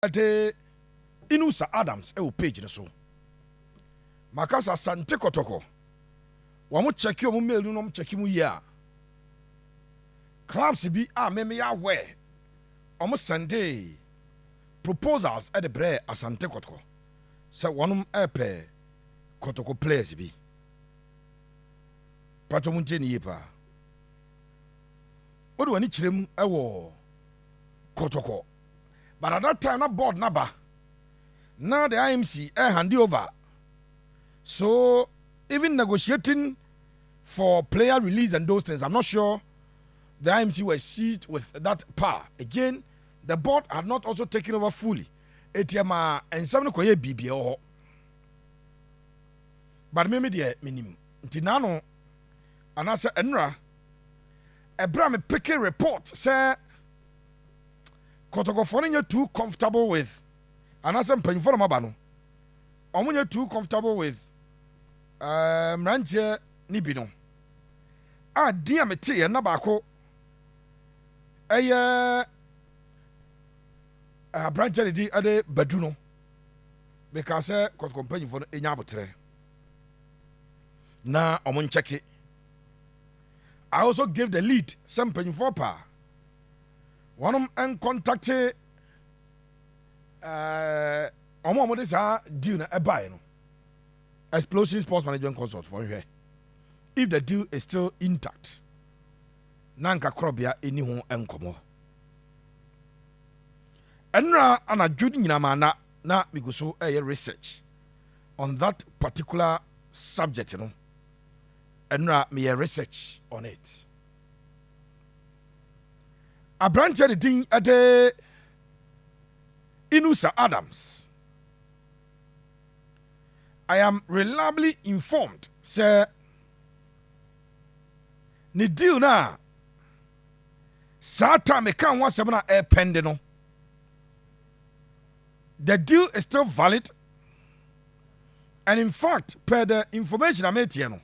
Ate Inusah Adams page so. Makasa Asante Kotoko. Wamu check you mail no check mu ya. Clubs bi meme ya we. Omo Sunday proposals at the bre Asante Kotoko. So one epe Kotoko players bi. Pato munche ni yepa. Odu wani chirem ewo Kotoko. But at that time, that board naba. Now the IMC hand over. So even negotiating for player release and those things, I'm not sure the IMC were seized with that power. Again, the board had not also taken over fully. Etiama and some koye BBO. But maybe the minimum. Tinano and I said Enra. Abraham pick a report say Kotoko phone you too comfortable with. And I said paying for mabano. Omunye too comfortable with Mrantie Nibino. Ah dear me tea na bako. Branche di ade baduno. Because Kotoko paying for enyabotre. Na omun check it. I also gave the lead some paying for pa. One of them contacted omo this deal na buy no Explosion Sports Management Consult for here. If the deal is still intact, nanka krobia eni ho enkomo. Enra ana judi nyina na miguso research on that particular subject no. Enra me research on it. A branch of the thing at the Inusah Adams. I am reliably informed, sir. Ni deal na Sata me kan wa semana pending no. The deal is still valid. And in fact, per the information I made here no.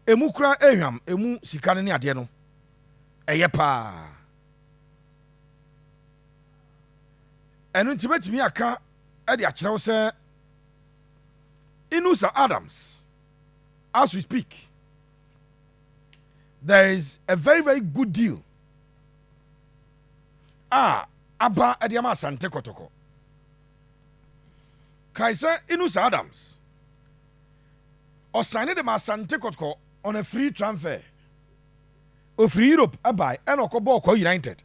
Emu kura ehwam, emu sikane ni ade no. Eyepa. And ultimately, I can't add the actual say Inusah Adams. As we speak, there is a very, very good deal. Abba Adiama Asante Kotoko. Kaisa Inusah Adams. Or signed the Asante Kotoko on a free transfer. Of Europe, abai, and Okobo United.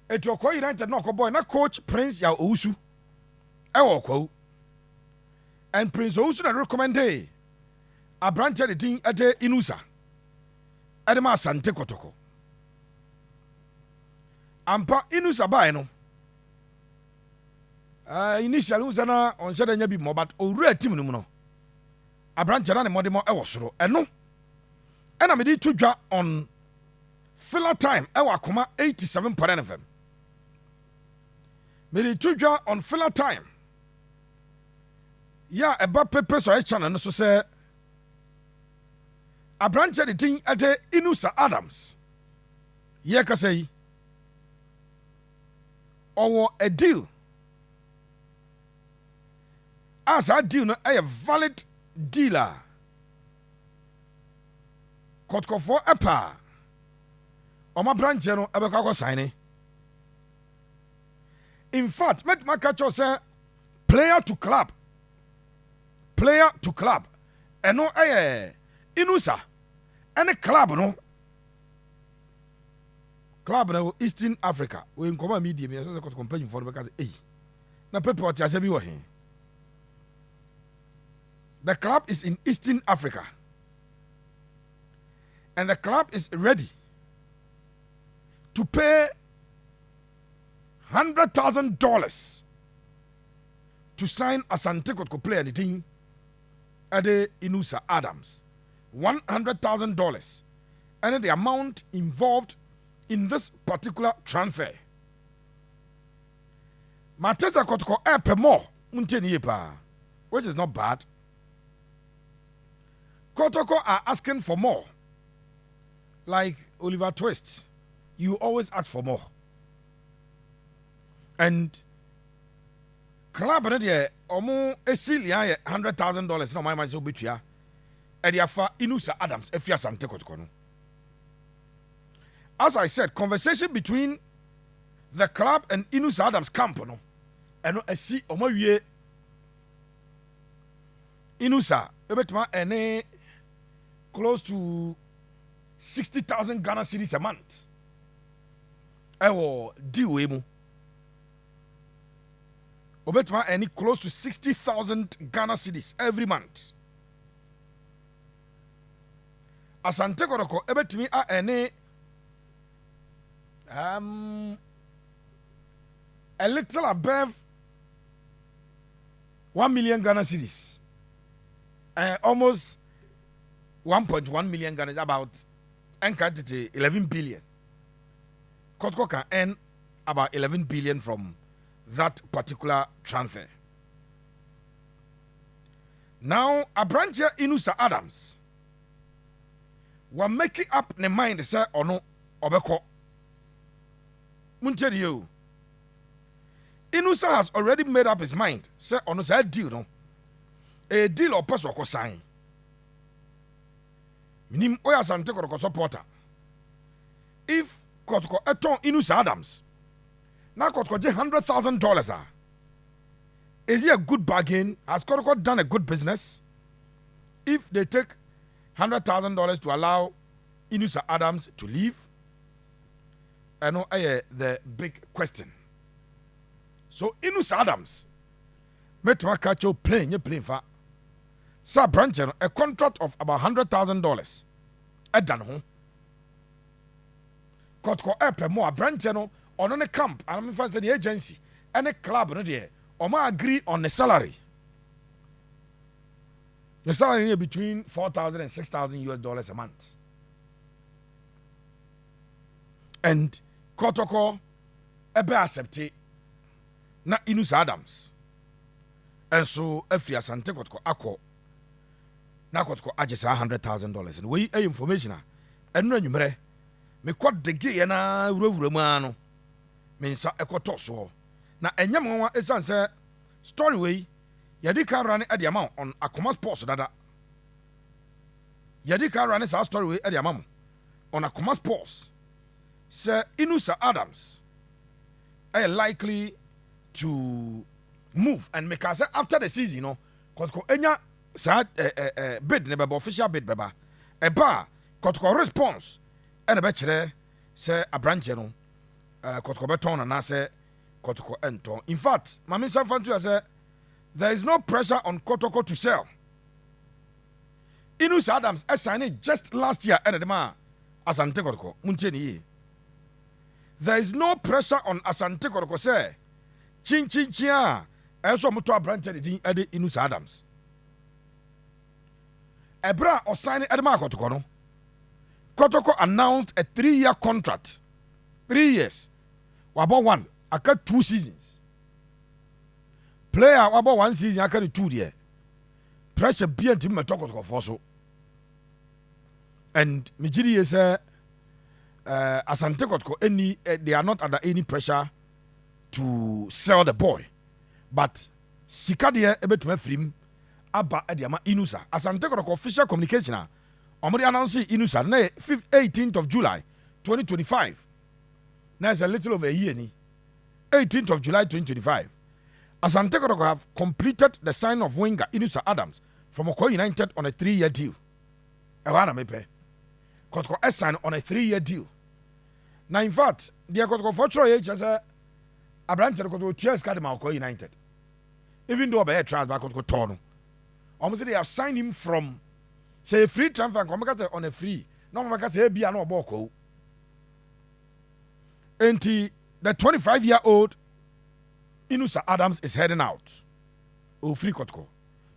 Etoko United no Okobo, na coach Prince Ya Ousu. Ewoko. And Prince Ousu na recommended a branch of the thing at Inusah. Adema Asante Kotoko. Ampa Inusah bai no. Initially Uzana on Shadanya bi mo, but Ure team no. A branch na modemo ewosoro. Eno. And I made to draw on filler time. Ewa kuma 87 per FM. Made to draw on filler time. Yeah, about paper so channel no so say a branch of the thing at the Inusah Adams. Yeah, ka say or a deal. As I deal no a valid dealer. Kotoko for epa. Oma branch no ebekako sign. In fact, met makacho say player to club. Player to club. Eno Inusah. Any club no. Club no Eastern Africa. We in common media me say Kotoko company for because na pepe what ya say bi wo he. The club is in Eastern Africa. And the club is ready to pay $100,000 to sign Asante Kotoko player anything at the Inusah Adams. $100,000. And the amount involved in this particular transfer. Mateza Kotoko epe more, which is not bad. Kotoko are asking for more. Like Oliver Twist, you always ask for more. And club no deɛ ɔmo esilia yɛ $100,000 na ɔmo ayɛ ma sɛ obetua ɛde afa Inusah Adams efi Asante Kotoko no. As I said, conversation between the club and Inusah Adams camp no ɛno esi ɔmo awie Inusah ebetuma ɛne close to 60,000 Ghana cedis a month ɛwɔ deal wei mu. Obetuma any close to 60,000 Ghana cedis every month. Asante Kotoko ebetumi a any a little above 1 million Ghana cedis. Almost 1.1 million Ghana is about quantity 11 billion. Kotoko can earn about 11 billion from that particular transfer. Now, a branch here Inusah Adams were making up the mind, say, or no, obeko. Muncheri you. Inusah has already made up his mind, say, or no, say, deal, no. A deal or person ko sign. Minim oya Asante Kotoko supporter. If Kotoko eton Inusah Adams, now Kotoko $100,000. Is he a good bargain? Has Kotoko done a good business? If they take $100,000 to allow Inusah Adams to leave, I know the big question. So Inusah Adams, met my catch your plane, you plane for. Sir Branchen, a contract of about $100,000. A done home. Kotoko Epe more Branchen on a camp, and I'm fancy the agency and a club no dear, or ma agree on the salary. The salary between $4,000 and $6,000 a month. And Kotoko ebe accepte na Inusah Adams. And so if you Asante Kotoko ako na Kotoko ajesa $100,000. And we information and no numere me kwat de ge na wurawura mu ano. Mensa ekoto so na enyam nwa esan se story we yadi kan run at the amount on Akoma Sports dada yadi kan run sa story we at the amount on Akoma Sports say Inusah Adams are likely to move and make us after the season, you know, Kotoko enya sad bid never official bid beba a bar Kotoko response and a bachelor say a branch, you know. Kotoko beton and I say Kotoko ento. In fact, Mami Sanfantu said there is no pressure on Kotoko to sell. Inusah Adams signed just last year and the man Asante Kotoko Muncheni. There is no pressure on Asante Kotoko say chin chin chia also muto a branch the Inusah Adams. Ebra or signing Edema Kotoko no. Kotoko announced a 3-year contract. 3 years. Wabo one, I got 2 seasons. Player wabo 1 season, I got 2 years. Pressure be until me talk for so. And Mijiri is Asante Kotoko any they are not under any pressure to sell the boy. But Sikadia ebe to me free aba ediama Inusah. Asante Kotoko official communication omori announce Inusah na 18th of July 2025. Now it's a little over a year ni. 18th of July 2025. Asante Kotoko have completed the sign of winger Inusah Adams from Okoye United on a 3-year deal. Ewana mepe. Kotoko signed on a 3-year deal. Now in fact, the Kotoko for Troy just a branch of Kotoko Cheers Kadima Okoye United. Even though by transfer Kotoko Tono. Almost they have signed him from say a free transfer on a free. No one say be no boko. And the 25-year-old Inusah Adams is heading out. Oh, free Kotoko.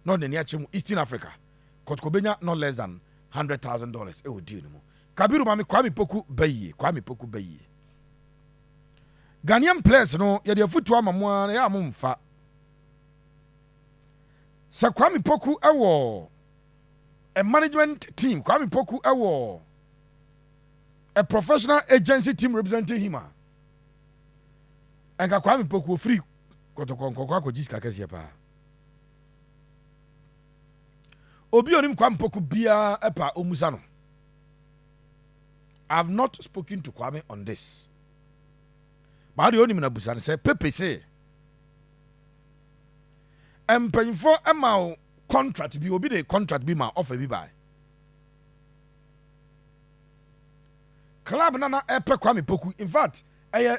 Not the near Eastern Africa. Kotoko benya not less than $100,000. It would deal no more. Kabiru mami Kwame Poku Bayi. Ghanaian players no ya de futu amamwa ya amumfa. Sa Kwame Poku ewo a management team. Kwame Poku ewo a professional agency team representing him. enka Kwame Poku free Kotoko nkoko akoji sika kese pa obi onim Kwame Poku bia epa omusa no. I have not spoken to Kwame on this. But the only man abusa say Pepe say mpanyinfo ema contract bi obi the contract bi ma offer bi buy. Club nana epe Kwame Poku. In fact,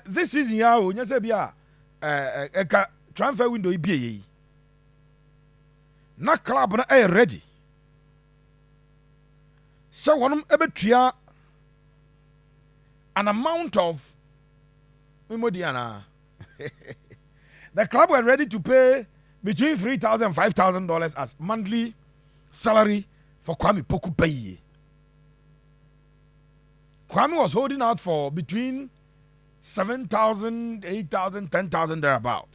this season ya o nya say bia eka transfer window bi ye. Na club na ready. So wonum ebetua an amount of Mimodiana. The club were ready to pay between $3,000 and $5,000 as monthly salary for Kwame Poku pay. Kwame was holding out for between 7,000, 8,000, 10,000 thereabout.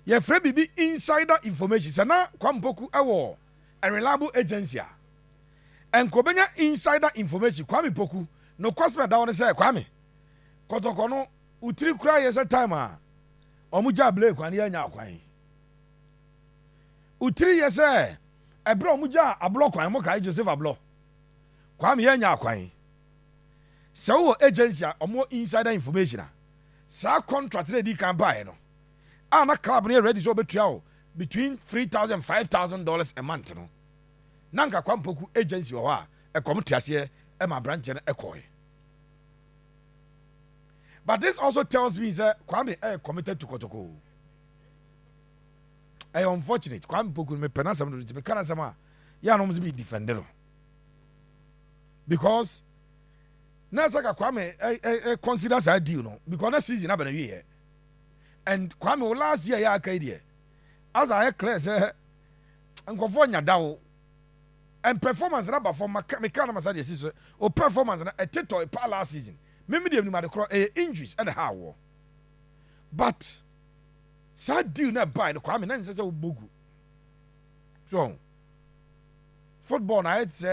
Yeah, Fred Bibi insider information. Sana Kwame Poku ewo a reliable agency. And Kobenya insider information. Kwame Poku no kwasme da won say Kwame. Kotoko no utiri kura yes time a omuja ble kwan ya nya kwan. Utiri yes ebra omuja ablo kwan mo kai Joseph ablo. Kwame ya nya kwan. So agency omo insider information a sa contract ready can buy no. Na club near ready so betua between $3,000 and $5,000 a month no. Nanka Kwame Poku agency wo a e komite ase e ma branch na ekoi. But this also tells me that Kwame committed to Kotoko. Unfortunate Kwame Poku me penasam no me kana sama ya no must be defender. Because na saka Kwame considers that deal no because that season na be na year. And Kwame last year ya kai die. As I clear say nkofo nya dawo and performance na perform me kana masade siso o performance na eteto e last season. Maybe they have injuries and how. But sad deal na buy no Kwame na say bogu. So football na it's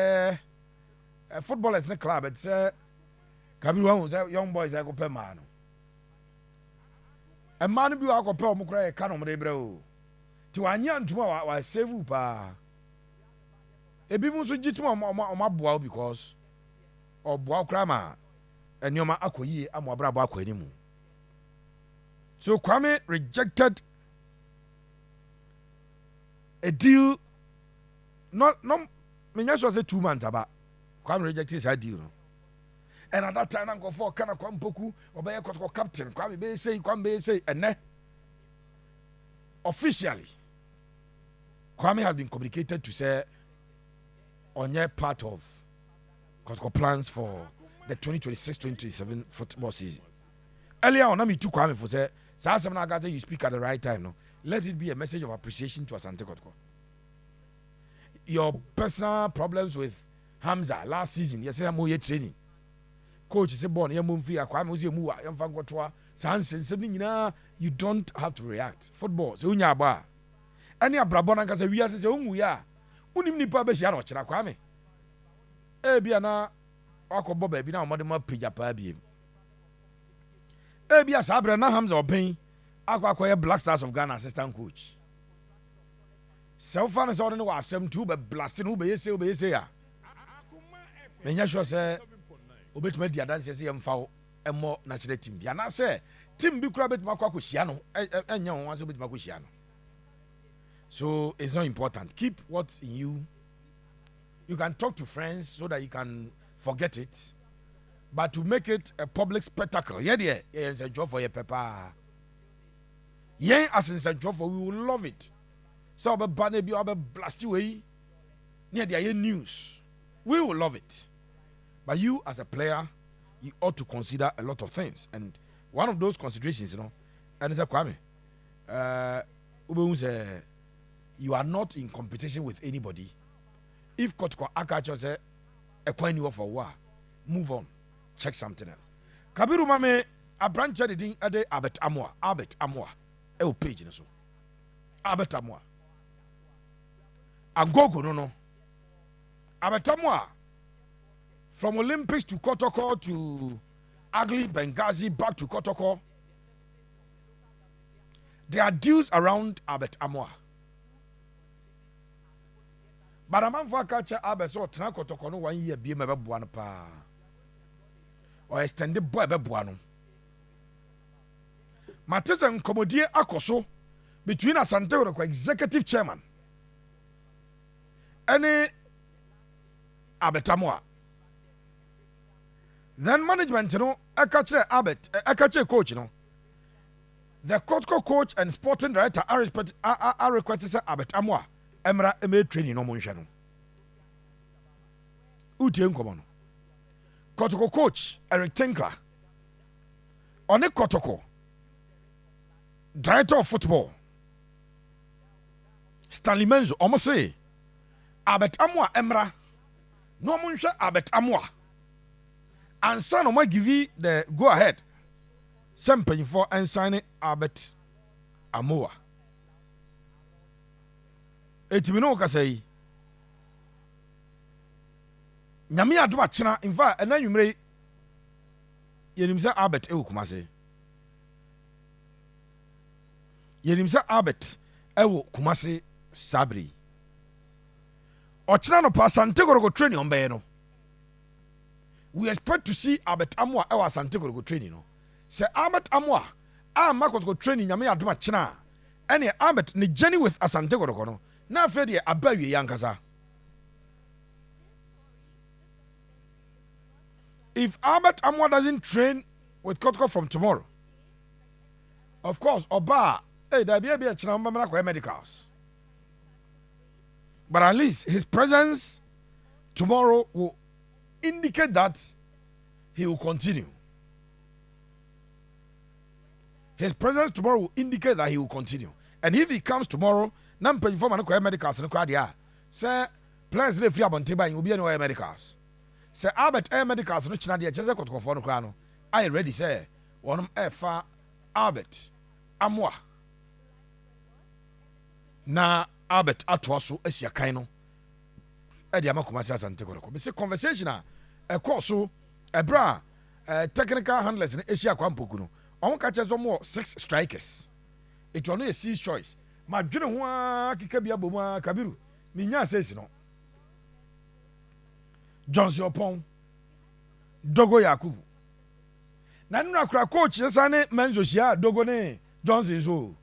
football is na club it's Kabiru say young boys go pay man. A man bi wa go pay o mukra e ka no mo de bre o. Ti wanya ntuma wa save pa. Ebi mu so gituma o maboa because o boa kra ma Enyoma akoyi amwabrabo akwanimu. So Kwame rejected a deal. No, me just say 2 months about Kwame rejected that deal. And at that time, I go for Kana Kwame Poku or by a captain. Kwame be say, and officially, Kwame has been communicated to say on your part of Kotoko plans for the 2026-2027 football season. Earlier on, I took Kwame for say, you speak at the right time. No, let it be a message of appreciation to Asante Kotoko. Your personal problems with Hamza last season, yes, I'm more training. Coach is born, you're moving, you don't have to react. Football, so unya ba. Any abrabona kase we say umuya. Unim ni pa be sia no kira Kwame. Bia na akọbọ baabi na ọmọdé ma pija pa biem. Bia sabre na Hamza Open akọ Black Stars of Ghana assistant coach. So far as on no asem tu be blasting who be yese ya. Menya sure say obetuma di adanse say emfa emo national team bia na say team bi kura betuma akọ akohia no enya ho ase betuma akohia no. So it's not important. Keep what's in you. You can talk to friends so that you can forget it. But to make it a public spectacle, it's a job for your papa. Yeah, as it's a job for we will love it. So I'll be blast away near the news. We will love it. But you as a player, you ought to consider a lot of things. And one of those considerations, and it's a Kwame. You are not in competition with anybody. If Kotoko Akacho say a coin you for war, move on, check something else. Kabiru Mame a branch of the thing ade Albert Amwa, page so. Albert Amwa. A gogo no. Albert Amwa from Olympics to Kotoko to ugly Benghazi back to Kotoko. There are deals around Albert Amoah. But a man for catcher Albert so Kotoko no 1 year be my buano pa. Or extended boy buano. Matters and Commodore Akoso between Asante executive chairman. Any Albert Amoah. Then management, I catch Albert, I catch a coach, The Kotoko coach and sporting director are requested Albert Amoah. Emra eme training no monhwe no. Utie nkomo no. Kotoko coach Eric Tinkler. One Kotoko director of football Stanley Menzo omo say Albert Amoah emra no monhwe Albert Amoah. And son of my give you the go ahead. Something for and sign Albert Amoah. Etimino ka say Nyame adoma chena in fact ena nwumre yenim se Albert e Kumase. Yenim se Albert e Kumase Sabri. Ochina no pa Asante go training on be no. We expect to see Albert Amoah e Asante go training no. Say Albert Amoah go training Nyame adoma chena. Ene Albert ni journey with Asante go no. Na fedi abawie yankasa. If Albert Amoah doesn't train with Kotoko from tomorrow, of course, Oba, hey, there be a china medicals. But at least his presence tomorrow will indicate that he will continue. His presence tomorrow will indicate that he will continue. And if he comes tomorrow, Nampa inform and medicals and quadia. Say, players live free about Tiba, you will be anywhere medicals. Say, Albert Air Medicals, no China, just a Kotoko for no. I ready, say, one of Albert Amoah. Na Albert Atwasu, Esia Kaino. Ediama Kumasa and Tekoko. It's a conversation, a course, a bra, technical handlers in Asia Kwampukuno. On catches more 6 strikers. It's only a C's choice. My general Kikabia Buma Kabiru. Minya says no. Johnson Opon. Dogo Yakubu. Nanuna Kra coach, Sane Menzosia, Dogone, Johnson Zo.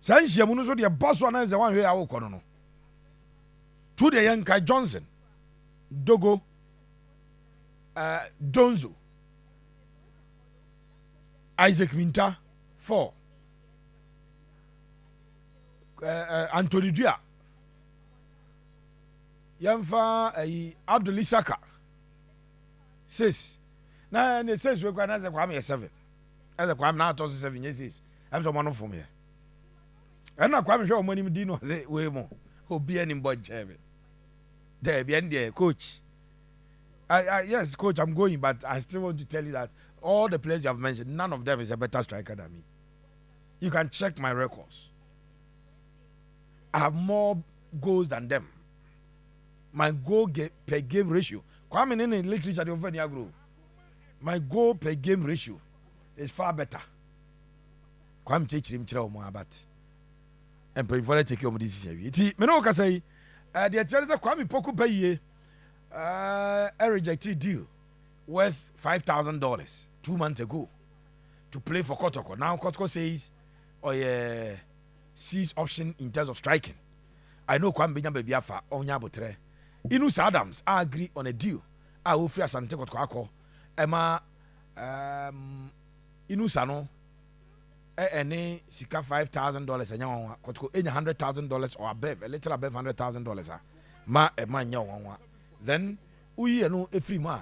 Sanshia Munuzo, the boss one is the one who I will call. To the young Kai Johnson. Dogo. Donzo. Isaac Minta. 4. Anthony Dia. Yamfa Abdul Isaka. 6. Now and it says we're going to have 7. As a crime now 7 years. I'm the one from here. I'm not quite sure money Dino say way more. Who be any boy chairman. There be any coach. Yes, coach, I'm going, but I still want to tell you that all the players you have mentioned, none of them is a better striker than me. You can check my records. I have more goals than them. My goal per game ratio. Kwame in the literature of Veniagro. My goal per game ratio is far better. Kwame teach him chira mo abat. And before I take your decision. Iti me no ka say the Chelsea Kwame Poku pay a rejected deal worth $5,000 2 months ago to play for Kotoko. Now Kotoko says yeah, cease option in terms of striking. I know Kwame Benya Bebiafa onya botre. Inusah Adams agree on a deal. I will free Asante Kotoko. Emma Inusah no any sika $5,000 and Kotoko $100,000 or above, a little above $100,000. Ma Emma nyawa. Then we know a free ma.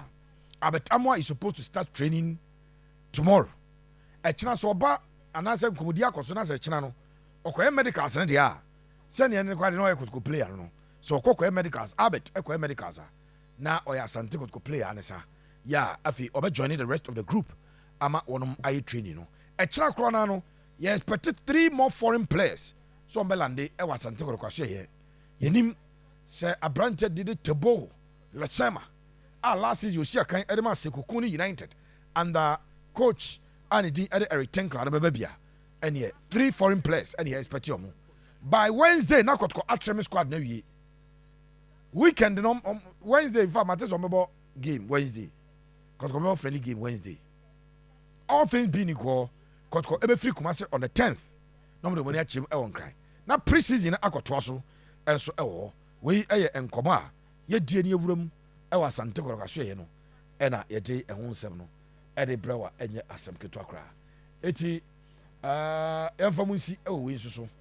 Albert Amoah is supposed to start training tomorrow. A china so ba anase komodia koso na se china no. Okoye medicals na dia. Send any kwade no could play no. So okoye medicals Albert ekoye medicals na oya Asante could play anesa. Yeah, afi obe joining the rest of the group. Ama wonum ayi training no. A china krona no. You expected 3 more foreign players. So Mbelande e wa Asante could kwase here. Yenim se abrante did it tebo. Lesema. Last season you see a kind Edema Sekukuni United. under coach and the Eric Tenkler and Babia and yeah 3 foreign players and yeah expect you by Wednesday na Kotoko atrem squad na wie weekend no Wednesday if matters on game Wednesday Kotoko friendly game Wednesday all things being equal Kotoko ebe free Kumasi on the 10th no mo money achim e won cry na pre-season akoto so enso e wo we eye enkomo a ye die ne ewuram e wa Asante korokaso ye no e na ye de ehun nsem no e de brewa enye asem keto akra eti emfa munsi e wo we nsuso